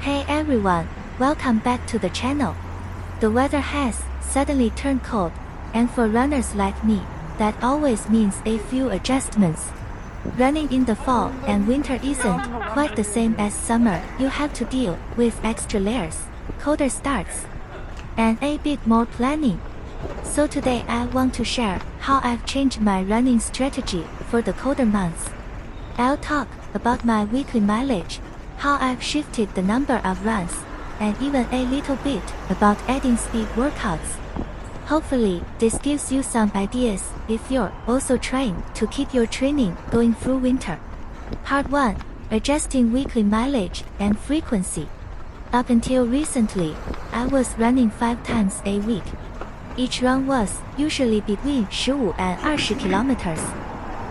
Hey everyone, welcome back to the channel. The weather has suddenly turned cold, and for runners like me, that always means a few adjustments. Running in the fall and winter isn't quite the same as summer. You have to deal with extra layers, colder starts, and a bit more planning. So today I want to share how I've changed my running strategy for the colder months. I'll talk about my weekly mileage, how I've shifted the number of runs, and even a little bit about adding speed workouts. Hopefully, this gives you some ideas if you're also trying to keep your training going through winter. Part 1. Adjusting weekly mileage and frequency. Up until recently, I was running 5 times a week. Each run was usually between 15 and 20 kilometers.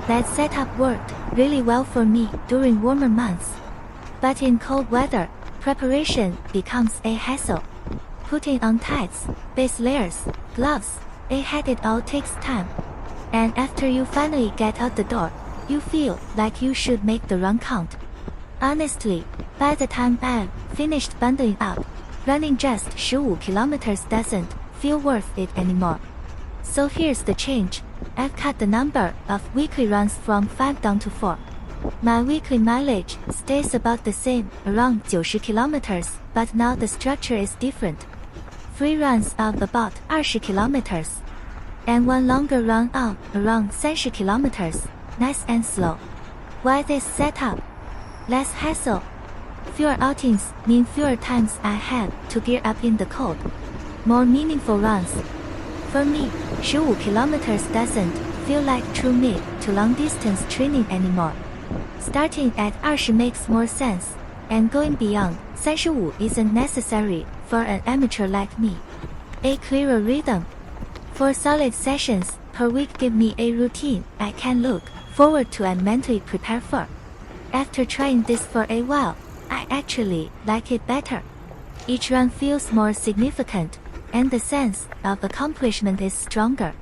That setup worked really well for me during warmer months. But in cold weather, preparation becomes a hassle. Putting on tights, base layers, gloves, a hat, it all takes time. And after you finally get out the door, you feel like you should make the run count. Honestly, by the time I've finished bundling up, running just 15 kilometers doesn't feel worth it anymore. So here's the change. I've cut the number of weekly runs from 5 down to 4. My weekly mileage stays about the same, around 90 kilometers, but now the structure is different. 3 runs of about 20 kilometers, and 1 longer run of around 30 kilometers, nice and slow. Why this setup? Less hassle. Fewer outings mean fewer times I have to gear up in the cold. More meaningful runs. For me, 15 kilometers doesn't feel like true mid to long distance training anymore. Starting at 20 makes more sense, and going beyond 35 isn't necessary for an amateur like me. A clearer rhythm. 4 solid sessions per week give me a routine I can look forward to and mentally prepare for. After trying this for a while, I actually like it better. Each run feels more significant, and the sense of accomplishment is stronger.